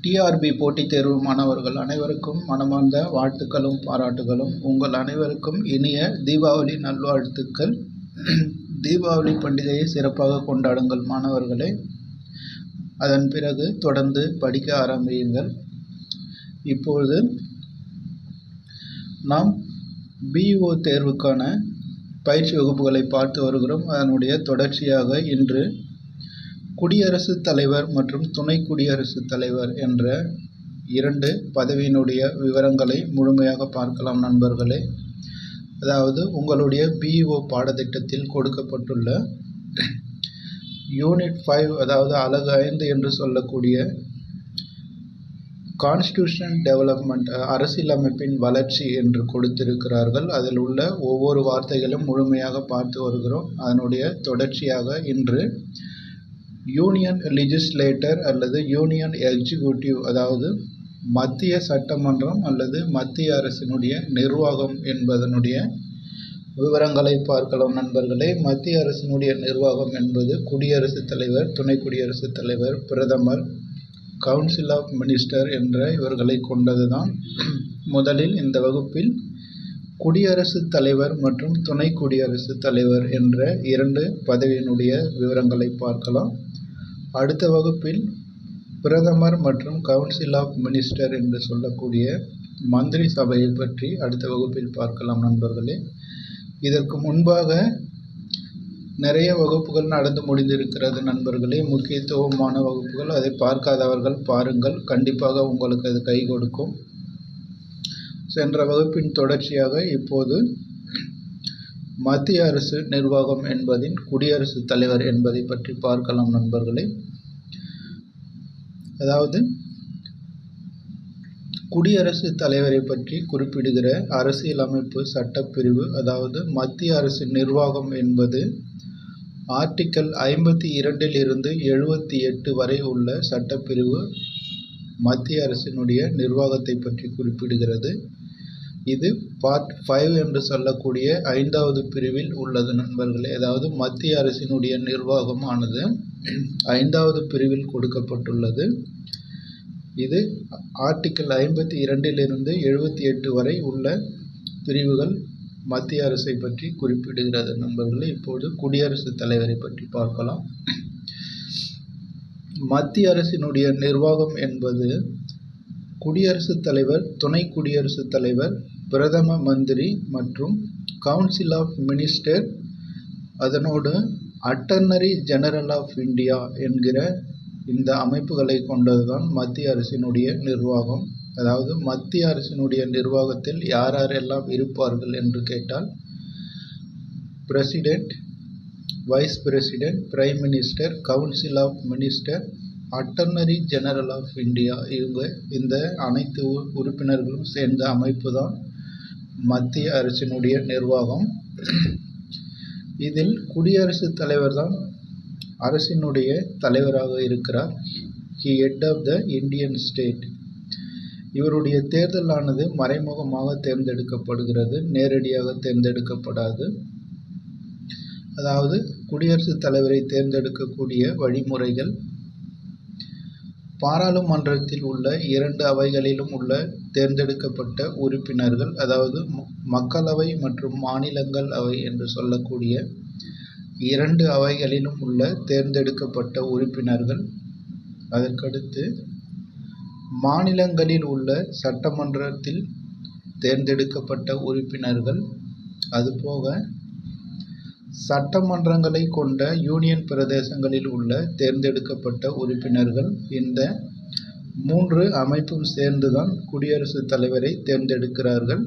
TRP போட்டித் தேர்வு மாணவர்கள் அனைவருக்கும் மனமார்ந்த வாழ்த்துக்களும் பாராட்டுகளும். உங்கள் அனைவருக்கும் இனிய தீபாவளி நல்வாழ்த்துக்கள். தீபாவளி பண்டிகையை சிறப்பாக கொண்டாடுங்கள் மாணவர்களே. அதன் பிறகு தொடர்ந்து படிக்க ஆரம்பியுங்கள். இப்பொழுது நாம் பிஇஓ தேர்வுக்கான பயிற்சி வகுப்புகளை பார்த்து வருகிறோம். அதனுடைய தொடர்ச்சியாக இன்று குடியரசுத் தலைவர் மற்றும் துணை குடியரசுத் தலைவர் என்ற 2 பதவியினுடைய விவரங்களை முழுமையாக பார்க்கலாம் நண்பர்களே. அதாவது உங்களுடைய பிஇஓ பாடத்திட்டத்தில் கொடுக்கப்பட்டுள்ள யூனிட் 5, அதாவது அலகு 5 என்று சொல்லக்கூடிய கான்ஸ்டிடியூஷன் டெவலப்மெண்ட், அரசியலமைப்பின் வளர்ச்சி என்று கொடுத்திருக்கிறார்கள். அதில் உள்ள ஒவ்வொரு வார்த்தைகளும் முழுமையாக பார்த்து வருகிறோம். அதனுடைய தொடர்ச்சியாக இன்று யூனியன் லெஜிஸ்லேட்டர் அல்லது யூனியன் எக்ஸிக்யூட்டிவ், அதாவது மத்திய சட்டமன்றம் அல்லது மத்திய அரசினுடைய நிர்வாகம் என்பதனுடைய விவரங்களை பார்க்கலாம் நண்பர்களே. மத்திய அரசினுடைய நிர்வாகம் என்பது குடியரசுத் தலைவர், துணை குடியரசுத் தலைவர், பிரதமர், கவுன்சில் ஆஃப் மினிஸ்டர் என்ற இவர்களை கொண்டதுதான். முதலில் இந்த வகுப்பில் குடியரசுத் தலைவர் மற்றும் துணை குடியரசுத் தலைவர் என்ற 2 பதவியினுடைய விவரங்களை பார்க்கலாம். அடுத்த வகுப்பில் பிரதமர் மற்றும் கவுன்சில் ஆஃப் மினிஸ்டர் என்று சொல்லக்கூடிய மந்திரி சபையை பற்றி அடுத்த வகுப்பில் பார்க்கலாம் நண்பர்களே. இதற்கு முன்பாக நிறைய வகுப்புகள் நடந்து முடிந்திருக்கிறது நண்பர்களே, முக்கியத்துவமான வகுப்புகள். அதை பார்க்காதவர்கள் பாருங்கள், கண்டிப்பாக உங்களுக்கு அது கை கொடுக்கும். சென்ற வகுப்பின் தொடர்ச்சியாக இப்போது மத்திய அரசு நிர்வாகம் என்பதின் குடியரசுத் தலைவர் என்பதை பற்றி பார்க்கலாம் நண்பர்களே. அதாவது குடியரசுத் தலைவரை பற்றி குறிப்பிடுகிற அரசியலமைப்பு சட்டப்பிரிவு, அதாவது மத்திய அரசு நிர்வாகம் என்பது ஆர்டிக்கல் 52 இருந்து 78 வரை உள்ள சட்டப்பிரிவு மத்திய அரசினுடைய நிர்வாகத்தை பற்றி குறிப்பிடுகிறது. இது பார்ட் 5 என்று சொல்லக்கூடிய 5வது பிரிவில் உள்ளது நண்பர்களே. அதாவது மத்திய அரசினுடைய நிர்வாகமானது 5வது பிரிவில் கொடுக்கப்பட்டுள்ளது. இது ஆர்டிக்கல் 52 இருந்து 78 வரை உள்ள பிரிவுகள் மத்திய அரசை பற்றி குறிப்பிடுகிறது நண்பர்களே. இப்போது குடியரசுத் தலைவரை பற்றி பார்க்கலாம். மத்திய அரசினுடைய நிர்வாகம் என்பது குடியரசுத் தலைவர், துணை குடியரசுத் தலைவர், பிரதம மந்திரி மற்றும் கவுன்சில் ஆஃப் மினிஸ்டர், அதனோடு அட்டர்னரி ஜெனரல் ஆஃப் இந்தியா என்கிற இந்த அமைப்புகளை கொண்டதுதான் மத்திய அரசினுடைய நிர்வாகம். அதாவது மத்திய அரசினுடைய நிர்வாகத்தில் யார் யாரெல்லாம் இருப்பார்கள் என்று கேட்டால் president, vice president, prime minister, council of minister, attorney general of India, இந்த அனைத்து உறுப்பினர்களும் சேர்ந்த அமைப்பு தான் மத்திய அரசினுடைய நிர்வாகம். இதில் குடியரசுத் தலைவர் தான் அரசினுடைய தலைவராக இருக்கிறார். He head of the Indian state. இவருடைய தேர்தலானது மறைமுகமாக தேர்ந்தெடுக்கப்படுகிறது, நேரடியாக தேர்ந்தெடுக்கப்படாது. அதாவது குடியரசுத் தலைவரை தேர்ந்தெடுக்கக்கூடிய வழிமுறைகள் பாராளுமன்றத்தில் உள்ள 2 அவைகளிலும் உள்ள தேர்ந்தெடுக்கப்பட்ட உறுப்பினர்கள், அதாவது மக்களவை மற்றும் மாநிலங்கள் அவை என்று சொல்லக்கூடிய 2 அவைகளிலும் உள்ள தேர்ந்தெடுக்கப்பட்ட உறுப்பினர்கள். அதற்கடுத்து மாநிலங்களில் உள்ள சட்டமன்றத்தில் தேர்ந்தெடுக்கப்பட்ட உறுப்பினர்கள், அதுபோக சட்டமன்றங்களை கொண்ட யூனியன் பிரதேசங்களில் உள்ள தேர்ந்தெடுக்கப்பட்ட உறுப்பினர்கள். இந்த 3 அமைப்பும் சேர்ந்துதான் குடியரசுத் தலைவரை தேர்ந்தெடுக்கிறார்கள்.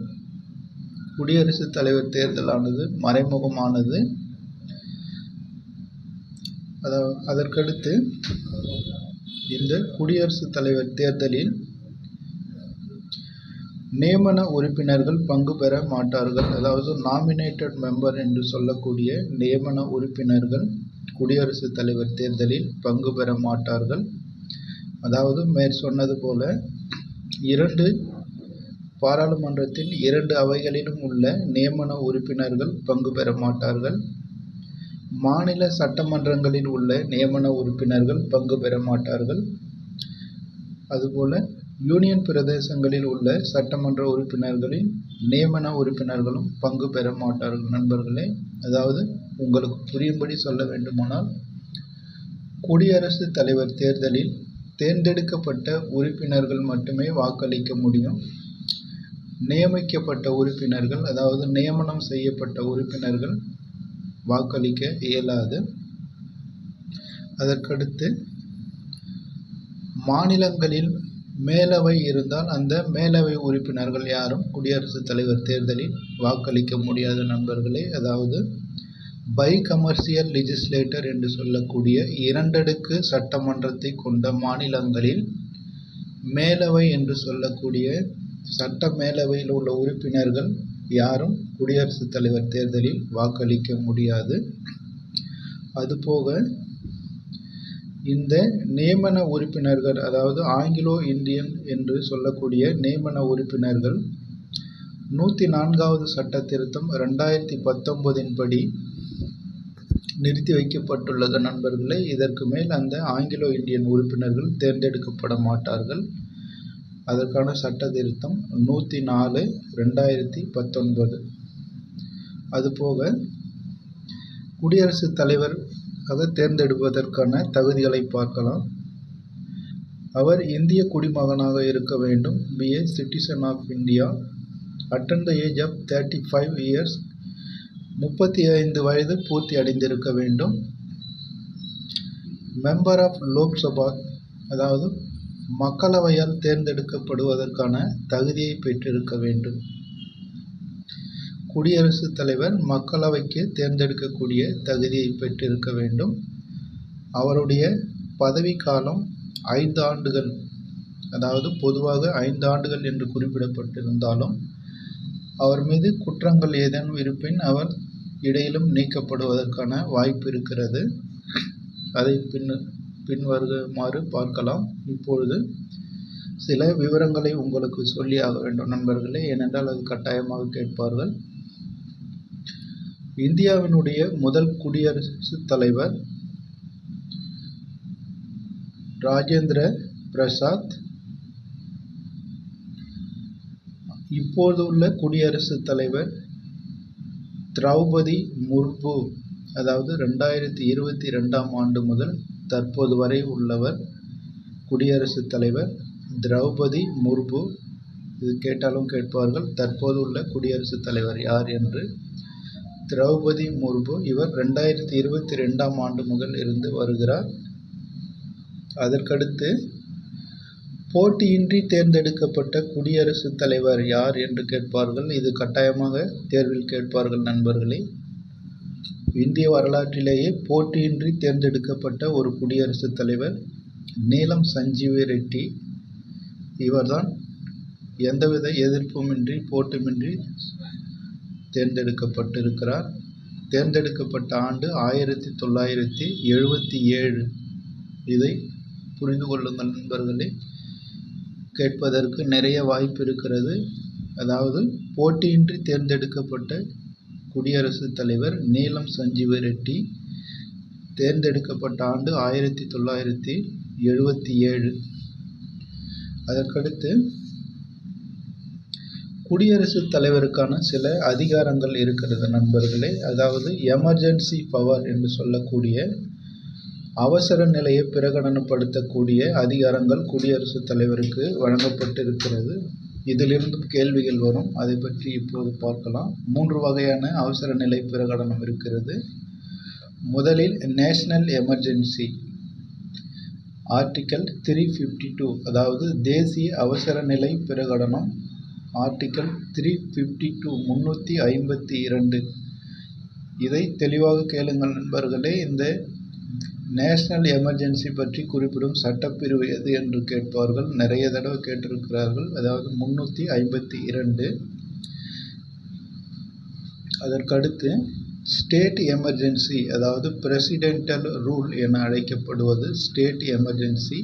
குடியரசுத் தலைவர் தேர்தலானது மறைமுகமானது. அதற்கடுத்து இந்த குடியரசுத் தலைவர் தேர்தலில் நியமன உறுப்பினர்கள் பங்கு பெற மாட்டார்கள். அதாவது நாமினேட்டட் மெம்பர் என்று சொல்லக்கூடிய நியமன உறுப்பினர்கள் குடியரசுத் தலைவர் தேர்தலில் பங்கு பெற மாட்டார்கள். அதாவது சொன்னது போல 2 பாராளுமன்றத்தின் 2 அவைகளிலும் உள்ள நியமன உறுப்பினர்கள் பங்கு பெற மாட்டார்கள். மாநில சட்டமன்றங்களில் உள்ள நியமன உறுப்பினர்கள் பங்கு பெற மாட்டார்கள். அதுபோல் யூனியன் பிரதேசங்களில் உள்ள சட்டமன்ற உறுப்பினர்களின் நியமன உறுப்பினர்களும் பங்கு பெற மாட்டார்கள் நண்பர்களே. அதாவது உங்களுக்கு புரியும்படி சொல்ல வேண்டுமானால், குடியரசுத் தலைவர் தேர்தலில் தேர்ந்தெடுக்கப்பட்ட உறுப்பினர்கள் மட்டுமே வாக்களிக்க முடியும். நியமிக்கப்பட்ட உறுப்பினர்கள், அதாவது நியமனம் செய்யப்பட்ட உறுப்பினர்கள் வாக்களிக்க இயலாது. அதற்கடுத்து மாநிலங்களில் மேலவை இருந்தால் அந்த மேலவை உறுப்பினர்கள் யாரும் குடியரசுத் தலைவர் தேர்தலில் வாக்களிக்க முடியாது நண்பர்களே. அதாவது பை கமர்ஷியல் லெஜிஸ்லேட்டர் என்று சொல்லக்கூடிய 2 அடுக்கு சட்டமன்றத்தை கொண்ட மாநிலங்களில் மேலவை என்று சொல்லக்கூடிய சட்ட மேலவையில் உள்ள உறுப்பினர்கள் யாரும் குடியரசுத் தலைவர் தேர்தலில் வாக்களிக்க முடியாது. அதுபோக இந்த நியமன உறுப்பினர்கள், அதாவது ஆங்கிலோ இந்தியன் என்று சொல்லக்கூடிய நியமன உறுப்பினர்கள் 104வது சட்ட திருத்தம் 2019 படி நிறுத்தி வைக்கப்பட்டுள்ளது நண்பர்களே. இதற்கு மேல் அந்த ஆங்கிலோ இந்தியன் உறுப்பினர்கள் தேர்ந்தெடுக்கப்பட மாட்டார்கள். அதற்கான சட்ட திருத்தம் 104/2019. அதுபோக குடியரசுத் தலைவர் தேர்ந்தெடுப்பதற்கான தகுதிகளை பார்க்கலாம். அவர் இந்திய குடிமகனாக இருக்க வேண்டும், be a citizen of India, attain the age of 35 years, 35 வயது பூர்த்தி அடைந்திருக்க வேண்டும். மெம்பர் ஆஃப் லோக்சபா, அதாவது மக்களவையால் தேர்ந்தெடுக்கப்படுவதற்கான தகுதியை பெற்றிருக்க வேண்டும். குடியரசுத் தலைவர் மக்களவைக்கு தேர்ந்தெடுக்கக்கூடிய தகுதியை பெற்றிருக்க வேண்டும். அவருடைய பதவி காலம் 5 ஆண்டுகள், அதாவது பொதுவாக 5 ஆண்டுகள் என்று குறிப்பிடப்பட்டிருந்தாலும் அவர் மீது குற்றங்கள் ஏதேனும் இருப்பின் அவர் இடையிலும் நீக்கப்படுவதற்கான வாய்ப்பு இருக்கிறது. அதை பின்வருமாறு பார்க்கலாம். இப்பொழுது சில விவரங்களை உங்களுக்கு சொல்லி ஆக வேண்டும் நண்பர்களே, ஏனென்றால் அது கட்டாயமாக கேட்பார்கள். இந்தியாவினுடைய முதல் குடியரசுத் தலைவர் ராஜேந்திர பிரசாத். இப்போது உள்ள குடியரசுத் தலைவர் திரௌபதி முர்மு, அதாவது 2022ஆம் ஆண்டு முதல் தற்போது வரை உள்ளவர் குடியரசுத் தலைவர் திரௌபதி முர்மு. இது கேட்டாலும் கேட்பார்கள், தற்போது உள்ள குடியரசுத் தலைவர் யார் என்று. திரௌபதி முர்மு இவர் 2022ஆம் ஆண்டு முதல் இருந்து வருகிறார். அதற்கடுத்து போட்டியின்றி தேர்ந்தெடுக்கப்பட்ட குடியரசுத் தலைவர் யார் என்று கேட்பார்கள். இது கட்டாயமாக தேர்வில் கேட்பார்கள் நண்பர்களே. இந்திய வரலாற்றிலேயே போட்டியின்றி தேர்ந்தெடுக்கப்பட்ட ஒரு குடியரசுத் தலைவர் நீலம் சஞ்சீவி ரெட்டி. இவர்தான் எந்தவித எதிர்ப்புமின்றி போட்டுமின்றி தேர்ந்தெடுக்கப்பட்டிருக்கிறார். தேர்ந்தெடுக்கப்பட்ட ஆண்டு 1977. இதை புரிந்து கொள்ளுங்கள் நண்பர்களே, கேட்பதற்கு நிறைய வாய்ப்பு இருக்கிறது. அதாவது போட்டியின்றி தேர்ந்தெடுக்கப்பட்ட குடியரசுத் தலைவர் நீலம் சஞ்சீவி ரெட்டி, தேர்ந்தெடுக்கப்பட்ட ஆண்டு 1977. அதற்கடுத்து குடியரசுத் தலைவருக்கான சில அதிகாரங்கள் இருக்கிறது நண்பர்களே. அதாவது எமர்ஜென்சி பவர் என்று சொல்லக்கூடிய அவசர நிலையை பிரகடனப்படுத்தக்கூடிய அதிகாரங்கள் குடியரசுத் தலைவருக்கு வழங்கப்பட்டிருக்கிறது. இதிலிருந்து கேள்விகள் வரும், அதை பற்றி இப்போது பார்க்கலாம். 3 வகையான அவசர நிலை பிரகடனம் இருக்கிறது. முதலில் நேஷனல் எமர்ஜென்சி, ஆர்டிக்கல் 352, அதாவது தேசிய அவசர நிலை பிரகடனம் ஆர்டிக்கல் 352 352. இதை தெளிவாக கேளுங்கள் நண்பர்களே. இந்த நேஷனல் எமர்ஜென்சி பற்றி குறிப்பிடும் சட்டப்பிரிவு எது என்று கேட்பார்கள். நிறைய தடவை கேட்டிருக்கிறார்கள். அதாவது 352. அதற்கடுத்து ஸ்டேட் எமர்ஜென்சி, அதாவது பிரசிடென்டல் ரூல் என அழைக்கப்படுவது ஸ்டேட் எமர்ஜென்சி.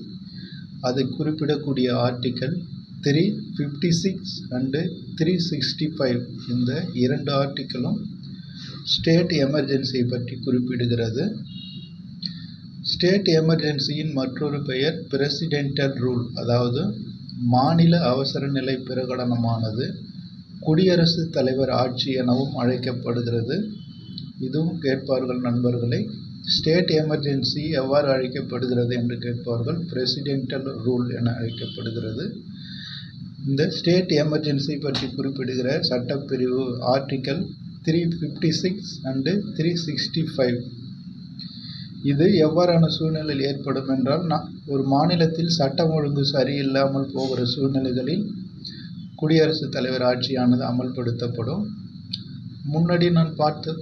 அதை குறிப்பிடக்கூடிய ஆர்டிக்கல் 356 and 365. இந்த 2 ஆர்டிக்கலும் ஸ்டேட் எமர்ஜென்சியை பற்றி குறிப்பிடுகிறது. ஸ்டேட் எமர்ஜென்சியின் மற்றொரு பெயர் பிரசிடென்டல் ரூல், அதாவது மாநில அவசர நிலை பிரகடனமானது குடியரசுத் தலைவர் ஆட்சி எனவும் அழைக்கப்படுகிறது. இதுவும் கேட்பார்கள் நண்பர்களே. ஸ்டேட் எமர்ஜென்சி எவ்வாறு அழைக்கப்படுகிறது என்று கேட்பார்கள். பிரசிடென்டல் ரூல் என அழைக்கப்படுகிறது. இந்த ஸ்டேட் எமர்ஜென்சி பற்றி குறிப்பிடுகிற சட்டப்பிரிவு ஆர்டிக்கல் 356 அண்டு 365. இது எவ்வாறான சூழ்நிலையில் ஏற்படும் என்றால், ஒரு மாநிலத்தில் சட்டம் ஒழுங்கு சரியில்லாமல் போகிற சூழ்நிலைகளில் குடியரசுத் தலைவர் ஆட்சியானது அமல்படுத்தப்படும். முன்னாடி நான்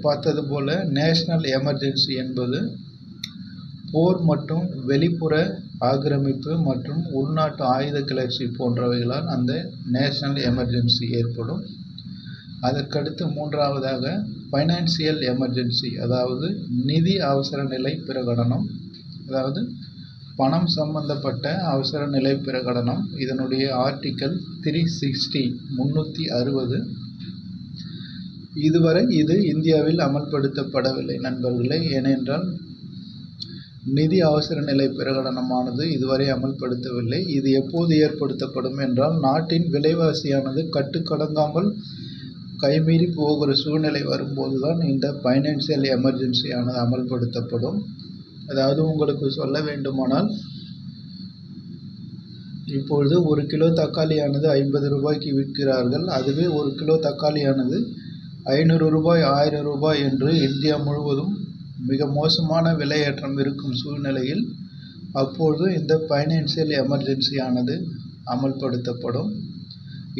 பார்த்தது போல நேஷனல் எமர்ஜென்சி என்பது போர் மற்றும் வெளிப்புற ஆக்கிரமிப்பு மற்றும் உள்நாட்டு ஆயுத கிளர்ச்சி போன்றவைகளால் அந்த நேஷனல் எமர்ஜென்சி ஏற்படும். அதற்கடுத்து மூன்றாவதாக ஃபைனான்சியல் எமர்ஜென்சி, அதாவது நிதி அவசர நிலை பிரகடனம், அதாவது பணம் சம்பந்தப்பட்ட அவசர நிலை பிரகடனம். இதனுடைய ஆர்டிக்கல் 360 360. இதுவரை இது இந்தியாவில் அமல்படுத்தப்படவில்லை நண்பர்களே. ஏனென்றால் நிதி அவசர நிலை பிரகடனமானது இதுவரை அமல்படுத்தவில்லை. இது எப்போது ஏற்படுத்தப்படும் என்றால், நாட்டின் விலைவாசியானது கட்டுக்கடங்காமல் கைமீறி போகிற சூழ்நிலை வரும்போதுதான் இந்த ஃபைனான்சியல் எமர்ஜென்சியானது அமல்படுத்தப்படும். அதாவது உங்களுக்கு சொல்ல வேண்டுமானால், இப்பொழுது 1 கிலோ தக்காளியானது 50 ரூபாய்க்கு விற்கிறார்கள். அதுவே 1 கிலோ தக்காளியானது 500 ரூபாய் 1000 ரூபாய் என்று இந்தியா முழுவதும் மிக மோசமான விலையேற்றம் இருக்கும் சூழ்நிலையில் அப்பொழுது இந்த ஃபைனான்சியல் எமர்ஜென்சியானது அமல்படுத்தப்படும்.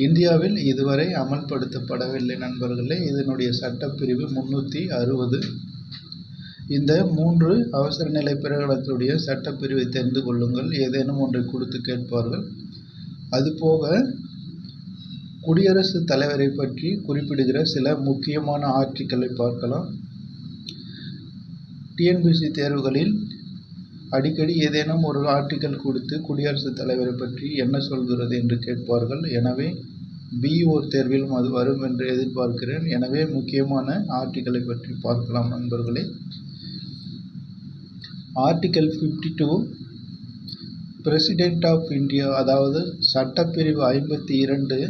இந்தியாவில் இதுவரை அமல்படுத்தப்படவில்லை நண்பர்களே. இதனுடைய சட்டப்பிரிவு 360. இந்த 3 அவசர நிலை பிரகடனத்துடைய சட்டப்பிரிவை தெரிந்து கொள்ளுங்கள். ஏதேனும் ஒன்றை கொடுத்து கேட்பார்கள். அதுபோக குடியரசுத் தலைவரை பற்றி குறிப்பிடுகிற சில முக்கியமான ஆர்டிக்கலை பார்க்கலாம். டிஎன்பிஎஸ்சி தேர்வுகளில் அடிக்கடி ஏதேனும் ஒரு ஆர்டிக்கல் கொடுத்து குடியரசுத் தலைவரை பற்றி என்ன சொல்கிறது என்று கேட்பார்கள். எனவே பிஇஓ தேர்விலும் அது வரும் என்று எதிர்பார்க்கிறேன். எனவே முக்கியமான ஆர்டிக்கலை பற்றி பார்க்கலாம் நண்பர்களே. ஆர்டிக்கல் 52 பிரசிடென்ட் ஆஃப் இந்தியா, அதாவது சட்டப்பிரிவு 52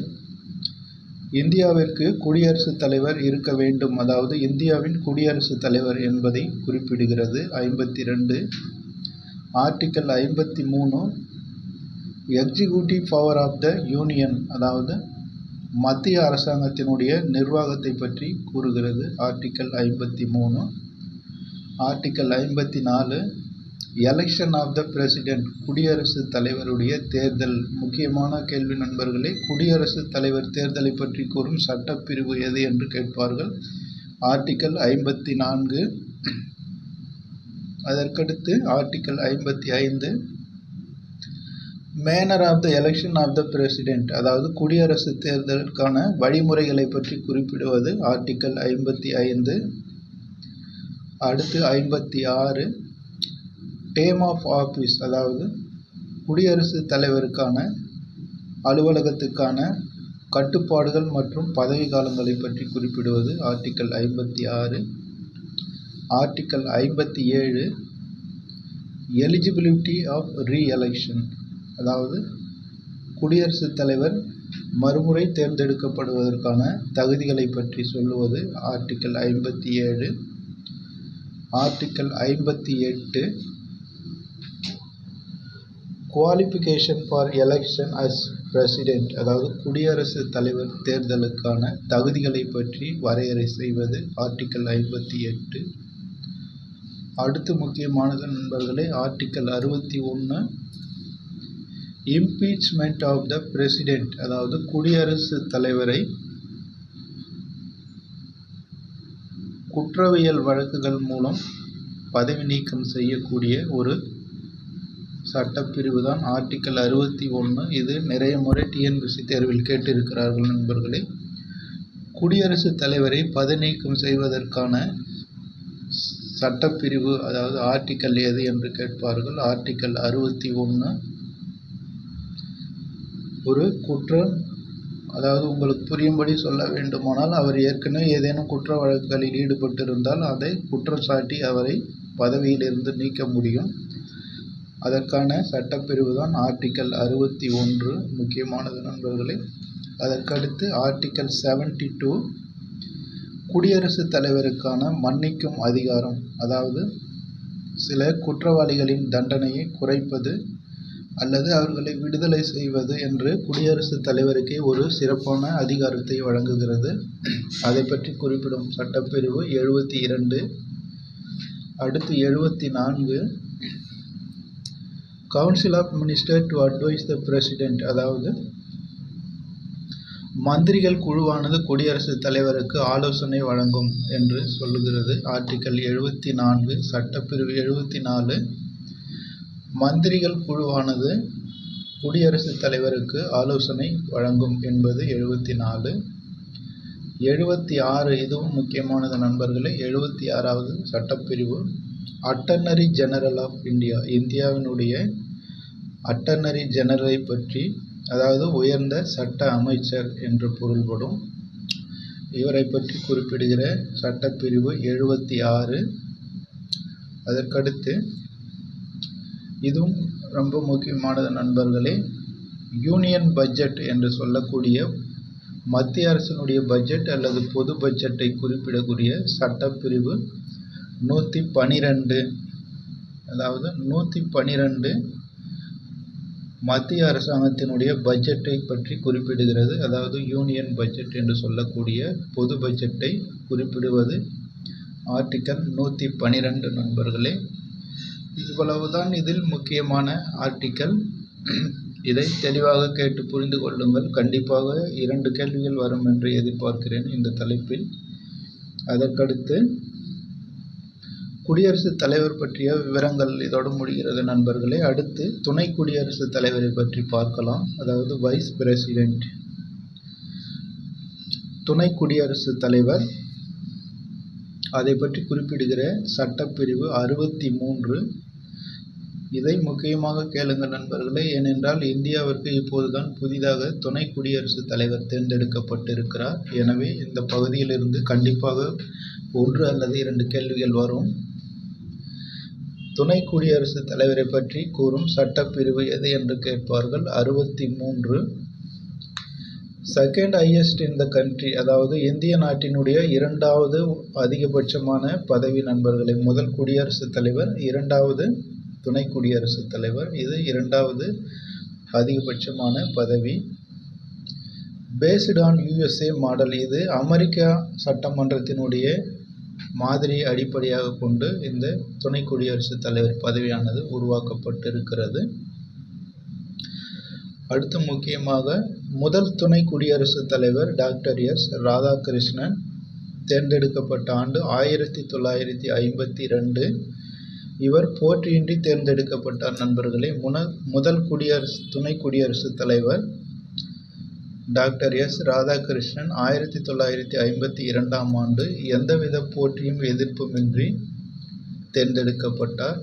இந்தியாவிற்கு குடியரசுத் தலைவர் இருக்க வேண்டும், அதாவது இந்தியாவின் குடியரசுத் தலைவர் என்பதை குறிப்பிடுகிறது. 52. Article 53 executive power of the union, அதாவது மத்திய அரசாங்கத்தினுடைய நிர்வாகத்தை பற்றி கூறுகிறது. Article 53. Article 54 election of the president, குடியரசுத் தலைவருடைய தேர்தல். முக்கியமான கேள்வி நண்பர்களே. குடியரசுத் தலைவர் தேர்தலை பற்றி கூறும் சட்டப்பிரிவு எது என்று கேட்பார்கள். ஆர்டிக்கல் 54. அதற்கடுத்து article 55 manner of the election of the president, அதாவது குடியரசு தேர்தலுக்கான வழிமுறைகளை பற்றி குறிப்பிடுவது. ஆர்டிக்கல் 55. அடுத்து 56 டேம் ஆஃப் ஆஃபீஸ், அதாவது குடியரசுத் தலைவருக்கான அலுவலகத்துக்கான கட்டுப்பாடுகள் மற்றும் பதவி காலங்களை பற்றி குறிப்பிடுவது. Article 56. Article 57 eligibility of reelection, அதாவது குடியரசுத் தலைவர் மறுமுறை தேர்ந்தெடுக்கப்படுவதற்கான தகுதிகளை பற்றி சொல்லுவது. Article 57. Article 58 qualification for election as president, அதாவது குடியரசுத் தலைவர் தேர்தலுக்கான தகுதிகளை பற்றி வரையறை செய்வது. ஆர்டிக்கல் 58. அடுத்து முக்கியமானது நண்பர்களே, article 61 impeachment of the president, அதாவது குடியரசுத் தலைவரை குற்றவியல் வழக்குகள் மூலம் பதவி நீக்கம் செய்யக்கூடிய ஒரு சட்டப்பிரிவு தான் ஆர்டிக்கல் 61. இது நிறைய முறை டிஎன்பிஎஸ்சி தேர்வில் கேட்டிருக்கிறார்கள் நண்பர்களே. குடியரசுத் தலைவரை பதவி நீக்கம் செய்வதற்கான சட்டப்பிரிவு, அதாவது ஆர்டிக்கல் எது என்று கேட்பார்கள். ஆர்டிக்கல் 61 ஒரு குற்றம், அதாவது உங்களுக்கு புரியும்படி சொல்ல வேண்டுமானால், அவர் ஏற்கனவே ஏதேனும் குற்ற வழக்குகளில் ஈடுபட்டிருந்தால் அதை குற்றம் சாட்டி அவரை பதவியிலிருந்து நீக்க முடியும். அதற்கான சட்டப்பிரிவு தான் ஆர்டிக்கல் 61, முக்கியமானது நண்பர்களே. அதற்கடுத்து ஆர்டிக்கல் 72 குடியரசுத் தலைவருக்கான மன்னிக்கும் அதிகாரம், அதாவது சில குற்றவாளிகளின் தண்டனையை குறைப்பது அல்லது அவர்களை விடுதலை செய்வது என்று குடியரசுத் தலைவருக்கே ஒரு சிறப்பான அதிகாரத்தை வழங்குகிறது. அதை பற்றி குறிப்பிடும் சட்டப்பிரிவு 72. அடுத்து 74 council of minister to advise the president, அதாவது மந்திரிகள் குழுவானது குடியரசுத் தலைவருக்கு ஆலோசனை வழங்கும் என்று சொல்லுகிறது. ஆர்டிக்கல் 74 சட்டப்பிரிவு 74 மந்திரிகள் குழுவானது குடியரசுத் தலைவருக்கு ஆலோசனை வழங்கும் என்பது 74. 76 இதுவும் முக்கியமானது நண்பர்களே. 76வது சட்டப்பிரிவு அட்டர்னரி ஜெனரல் ஆஃப் இந்தியா, இந்தியாவினுடைய அட்டர்னரி ஜெனரலை பற்றி, அதாவது உயர்ந்த சட்ட அமைச்சர் என்று பொருள்படும், இவரை பற்றி குறிப்பிடுகிற சட்டப்பிரிவு 76. அதற்கடுத்து இதுவும் ரொம்ப முக்கியமானது நண்பர்களே. யூனியன் பட்ஜெட் என்று சொல்லக்கூடிய மத்திய அரசினுடைய பட்ஜெட் அல்லது பொது பட்ஜெட்டை குறிப்பிடக்கூடிய சட்டப்பிரிவு 112, அதாவது 112 மத்திய அரசாங்கத்தினுடைய பட்ஜெட்டை பற்றி குறிப்பிடுகிறது. அதாவது யூனியன் பட்ஜெட் என்று சொல்லக்கூடிய பொது பட்ஜெட்டை குறிப்பிடுவது ஆர்டிக்கல் 112 நண்பர்களே. இவ்வளவுதான் இதில் முக்கியமான ஆர்டிக்கல். இதை தெளிவாக கேட்டு புரிந்து கொள்ளுங்கள். கண்டிப்பாக 2 கேள்விகள் வரும் என்று எதிர்பார்க்கிறேன் இந்த தலைப்பில். அதற்கடுத்து குடியரசுத் தலைவர் பற்றிய விவரங்கள் இதோடு முடிகிறது நண்பர்களே. அடுத்து துணை குடியரசுத் தலைவரை பற்றி பார்க்கலாம். அதாவது வைஸ் பிரசிடென்ட், துணை குடியரசுத் தலைவர், அதை பற்றி குறிப்பிடுகிற சட்டப்பிரிவு 63. இதை முக்கியமாக கேளுங்கள் நண்பர்களே. ஏனென்றால் இந்தியாவிற்கு இப்போதுதான் புதிதாக துணை குடியரசுத் தலைவர் தேர்ந்தெடுக்கப்பட்டிருக்கிறார். எனவே இந்த பகுதியிலிருந்து கண்டிப்பாக 1 அல்லது 2 கேள்விகள் வரும். துணை குடியரசுத் தலைவரை பற்றி கூறும் சட்டப்பிரிவு எது என்று கேட்பார்கள். 63 second highest in the country, அதாவது இந்திய நாட்டினுடைய 2வது அதிகபட்சமான பதவி நண்பர்களே. முதல் குடியரசுத் தலைவர், 2வது துணை குடியரசுத் தலைவர். இது 2வது அதிகபட்சமான பதவி. பேஸ்டு ஆன் USA மாடல், இது அமெரிக்கா சட்டமன்றத்தினுடைய மாதிரியை அடிப்படையாக கொண்டு இந்த துணை குடியரசுத் தலைவர் பதவியானது உருவாக்கப்பட்டிருக்கிறது. அடுத்து முக்கியமாக முதல் துணை குடியரசுத் தலைவர் டாக்டர் எஸ். ராதாகிருஷ்ணன் தேர்ந்தெடுக்கப்பட்ட ஆண்டு 1952. இவர் போட்டியின்றி தேர்ந்தெடுக்கப்பட்டார் நண்பர்களே. முதல் துணை குடியரசுத் தலைவர் டாக்டர் எஸ். ராதாகிருஷ்ணன் 1952ஆம் ஆண்டு எந்தவித போட்டியும் எதிர்ப்புமின்றி தேர்ந்தெடுக்கப்பட்டார்.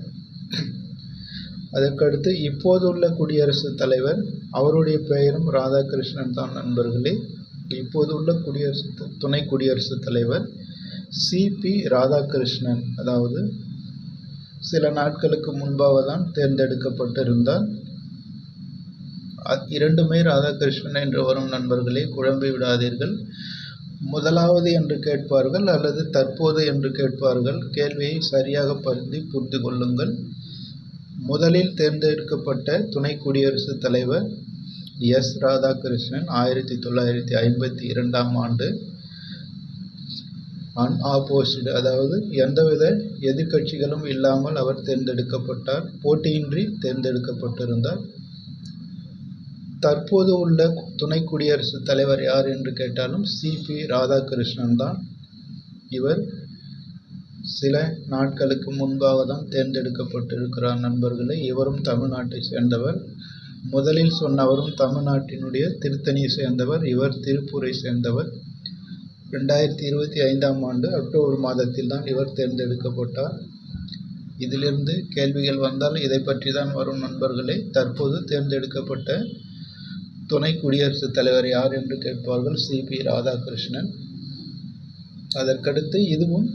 அதற்கடுத்து இப்போதுள்ள குடியரசுத் தலைவர், அவருடைய பெயரும் ராதாகிருஷ்ணன் தான் நண்பர்களே. இப்போது உள்ள துணை குடியரசுத் தலைவர் CP ராதாகிருஷ்ணன், அதாவது சில நாட்களுக்கு முன்பாக தான் தேர்ந்தெடுக்கப்பட்டிருந்தார். 2மே ராதாகிருஷ்ணன் என்று வரும் நண்பர்களே, குழம்பி விடாதீர்கள். முதலாவது என்று கேட்பார்கள் அல்லது தற்போது என்று கேட்பார்கள். கேள்வியை சரியாக புரிந்து கொள்ளுங்கள். முதலில் தேர்ந்தெடுக்கப்பட்ட துணை குடியரசுத் தலைவர் எஸ். ராதாகிருஷ்ணன் 1952ஆம் ஆண்டு அன்ஆப்போஸ்டு, அதாவது எந்தவித எதிர்க்கட்சிகளும் இல்லாமல் அவர் தேர்ந்தெடுக்கப்பட்டார். போட்டியின்றி தேர்ந்தெடுக்கப்பட்டிருந்தார். தற்போது உள்ள துணை குடியரசுத் தலைவர் யார் என்று கேட்டாலும் CP ராதாகிருஷ்ணன் தான். இவர் சில நாட்களுக்கு முன்பாக தான் தேர்ந்தெடுக்கப்பட்டிருக்கிறார் நண்பர்களே. இவரும் தமிழ்நாட்டை சேர்ந்தவர். முதலில் சொன்னவரும் தமிழ்நாட்டினுடைய திருத்தணியை சேர்ந்தவர். இவர் திருப்பூரை சேர்ந்தவர். 2025ஆம் ஆண்டு அக்டோபர் மாதத்தில் தான் இவர் தேர்ந்தெடுக்கப்பட்டார். இதிலிருந்து கேள்விகள் வந்தால் இதை பற்றி தான் வரும் நண்பர்களே. தற்போது தேர்ந்தெடுக்கப்பட்ட துணை குடியரசுத் தலைவர் யார் என்று கேட்பார்கள். CP ராதாகிருஷ்ணன். அதற்கடுத்து இதுவும்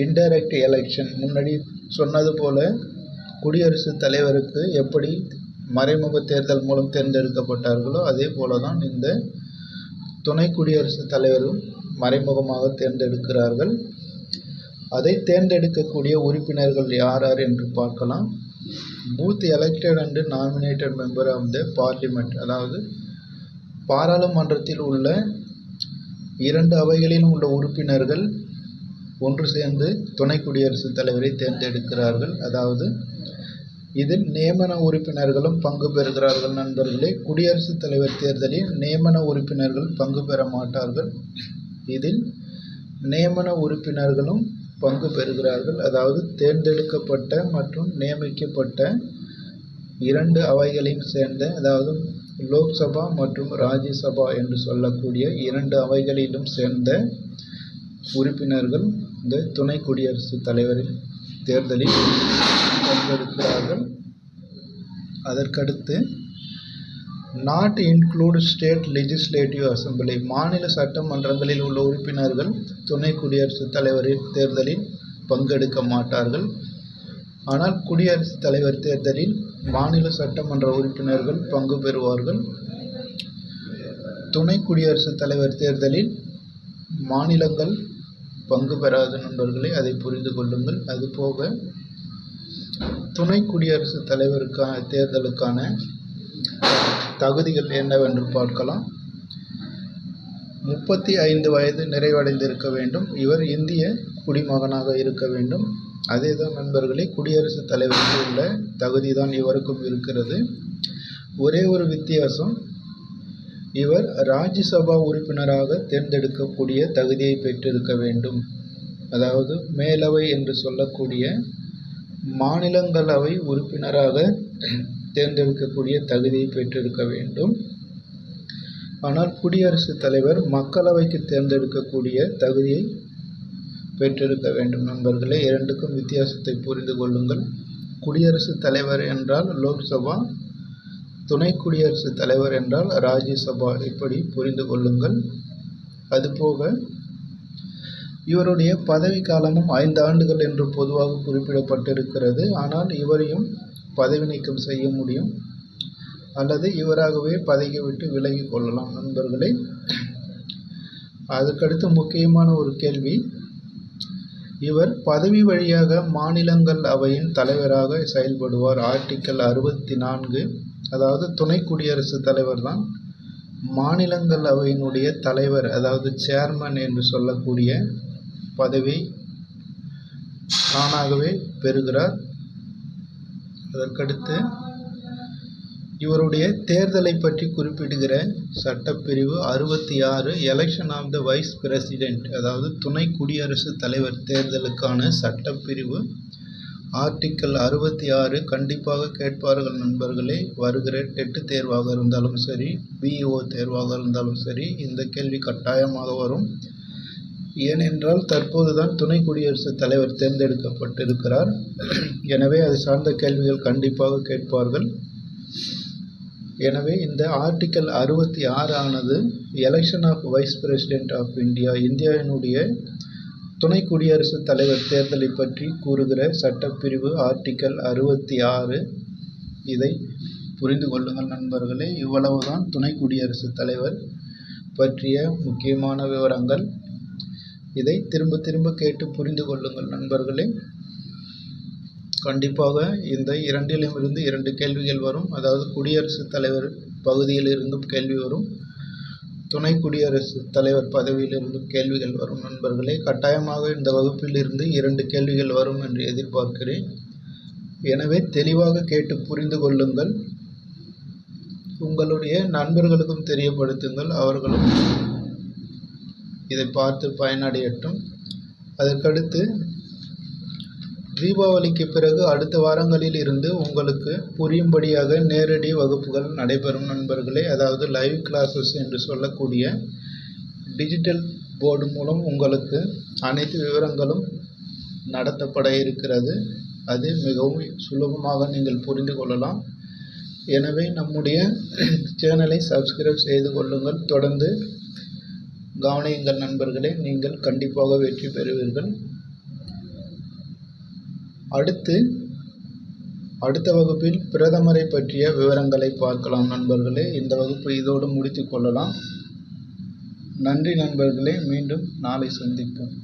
இன்டைரக்ட் எலெக்ஷன், முன்னாடி சொன்னது போல குடியரசுத் தலைவருக்கு எப்படி மறைமுக தேர்தல் மூலம் தேர்ந்தெடுக்கப்பட்டார்களோ அதே போல தான் இந்த துணை குடியரசுத் தலைவரும் மறைமுகமாக தேர்ந்தெடுக்கிறார்கள். அதை தேர்ந்தெடுக்கக்கூடிய உறுப்பினர்கள் யார் யார் என்று பார்க்கலாம். Both elected and nominated member of the parliament, அதாவது பாராளுமன்றத்தில் உள்ள 2 அவைகளிலும் உள்ள உறுப்பினர்கள் ஒன்று சேர்ந்து துணை குடியரசுத் தலைவரை தேர்ந்தெடுக்கிறார்கள். அதாவது இதில் நியமன உறுப்பினர்களும் பங்கு பெறுகிறார்கள் நண்பர்களே. குடியரசுத் தலைவர் தேர்தலில் நியமன உறுப்பினர்கள் பங்கு பெற மாட்டார்கள். இதில் நியமன உறுப்பினர்களும் பங்கு பெறுகிறார்கள். அதாவது தேர்ந்தெடுக்கப்பட்ட மற்றும் நியமிக்கப்பட்ட 2 அவைகளையும் சேர்ந்த, அதாவது லோக்சபா மற்றும் ராஜ்யசபா என்று சொல்லக்கூடிய 2 அவைகளிலும் சேர்ந்த உறுப்பினர்கள் இந்த துணை குடியரசுத் தலைவரின் தேர்தலில் பங்கெடுக்கிறார்கள். அதற்கடுத்து not include state legislative assembly, மாநில சட்டமன்றங்களில் உள்ள உறுப்பினர்கள் துணை குடியரசுத் தலைவரின் தேர்தலில் பங்கெடுக்க மாட்டார்கள். ஆனால் குடியரசுத் தலைவர் தேர்தலில் மாநில சட்டமன்ற உறுப்பினர்கள் பங்கு பெறுவார்கள். துணை குடியரசுத் தலைவர் தேர்தலில் மாநிலங்கள் பங்கு பெறாத நண்பர்களே, அதை புரிந்து கொள்ளுங்கள். அதுபோக துணை குடியரசுத் தலைவருக்கான தேர்தலுக்கான தகுதிகள் என்னவென்று பார்க்கலாம். 35 வயது நிறைவடைந்திருக்க வேண்டும். இவர் இந்திய குடிமகனாக இருக்க வேண்டும். அதேதான் நண்பர்களே, குடியரசுத் தலைவருக்கு உள்ள தகுதி தான் இவருக்கும் இருக்கிறது. ஒரே ஒரு வித்தியாசம், இவர் ராஜ்யசபா உறுப்பினராக தேர்ந்தெடுக்கக்கூடிய தகுதியை பெற்றிருக்க வேண்டும். அதாவது மேலவை என்று சொல்லக்கூடிய மாநிலங்களவை உறுப்பினராக தேர்ந்தெடுக்கக்கூடிய தகுதியை பெற்றிருக்க வேண்டும். ஆனால் குடியரசுத் தலைவர் மக்களவைக்கு தேர்ந்தெடுக்கக்கூடிய தகுதியை பெற்றிருக்க வேண்டும் நண்பர்களே. இரண்டுக்கும் வித்தியாசத்தை புரிந்து கொள்ளுங்கள். குடியரசுத் தலைவர் என்றால் லோக்சபா, துணை குடியரசுத் தலைவர் என்றால் ராஜ்யசபா, இப்படி புரிந்து கொள்ளுங்கள். அதுபோக இவருடைய பதவி காலமும் 5 ஆண்டுகள் என்று பொதுவாக குறிப்பிடப்பட்டிருக்கிறது. ஆனால் இவரையும் பதவி நீக்கம் செய்ய முடியும், அல்லது இவராகவே பதவியை விட்டு விலகி கொள்ளலாம் நண்பர்களே. அதுக்கடுத்து முக்கியமான ஒரு கேள்வி, இவர் பதவி வழியாக மாநிலங்கள் அவையின் தலைவராக செயல்படுவார். ஆர்டிக்கல் 64, அதாவது துணை குடியரசுத் தலைவர் தான் மாநிலங்கள் அவையினுடைய தலைவர், அதாவது சேர்மன் என்று சொல்லக்கூடிய பதவி தானாகவே பெறுகிறார். அதற்கடுத்து இவருடைய தேர்தலை பற்றி குறிப்பிடுகிற சட்டப்பிரிவு 66, election of the vice president, அதாவது துணை குடியரசுத் தலைவர் தேர்தலுக்கான சட்டப்பிரிவு ஆர்டிக்கல் 66 கண்டிப்பாக கேட்பார்கள் நண்பர்களே. வருகிற டெட் தேர்வாக இருந்தாலும் சரி, பிஇஓ தேர்வாக இருந்தாலும் சரி, இந்த கேள்வி கட்டாயமாக வரும். ஏனென்றால் தற்போதுதான் துணை குடியரசுத் தலைவர் தேர்ந்தெடுக்கப்பட்டிருக்கிறார். எனவே அது சார்ந்த கேள்விகள் கண்டிப்பாக கேட்பார்கள். எனவே இந்த ஆர்டிக்கல் 66 ஆனது election of vice president of India, இந்தியாவினுடைய துணை குடியரசுத் தலைவர் தேர்தலை பற்றி கூறுகிற சட்டப்பிரிவு ஆர்டிக்கல் 66. இதை புரிந்து கொள்ளுங்கள் நண்பர்களே. இவ்வளவுதான் துணை குடியரசுத் தலைவர் பற்றிய முக்கியமான விவரங்கள். இதை திரும்ப திரும்ப கேட்டு புரிந்து கொள்ளுங்கள் நண்பர்களே. கண்டிப்பாக இந்த 2லிருந்து 2 கேள்விகள் வரும். அதாவது குடியரசுத் தலைவர் பகுதியிலிருந்தும் கேள்வி வரும், துணை குடியரசுத் தலைவர் பதவியிலிருந்தும் கேள்விகள் வரும் நண்பர்களே. கட்டாயமாக இந்த வகுப்பில் இருந்து 2 கேள்விகள் வரும் என்று எதிர்பார்க்கிறேன். எனவே தெளிவாக கேட்டு புரிந்து கொள்ளுங்கள். உங்களுடைய நண்பர்களுக்கும் தெரியப்படுத்துங்கள், அவர்களும் இதை பார்த்து பயனடையட்டும். அதற்கடுத்து தீபாவளிக்கு பிறகு அடுத்த வாரங்களில் இருந்து உங்களுக்கு புரியும்படியாக நேரடி வகுப்புகள் நடைபெறும் நண்பர்களே. அதாவது லைவ் கிளாஸஸ் என்று சொல்லக்கூடிய டிஜிட்டல் போர்டு மூலம் உங்களுக்கு அனைத்து விவரங்களும் நடத்தப்பட இருக்கிறது. அது மிகவும் சுலபமாக நீங்கள் புரிந்து கொள்ளலாம். எனவே நம்முடைய சேனலை சப்ஸ்கிரைப் செய்து கொள்ளுங்கள். தொடர்ந்து கவனியுங்கள் நண்பர்களே, நீங்கள் கண்டிப்பாக வெற்றி பெறுவீர்கள். அடுத்த வகுப்பில் பிரதமரை பற்றிய விவரங்களை பார்க்கலாம் நண்பர்களே. இந்த வகுப்பு இதோடு முடித்து கொள்ளலாம். நன்றி நண்பர்களே. மீண்டும் நாளை சந்திப்போம்.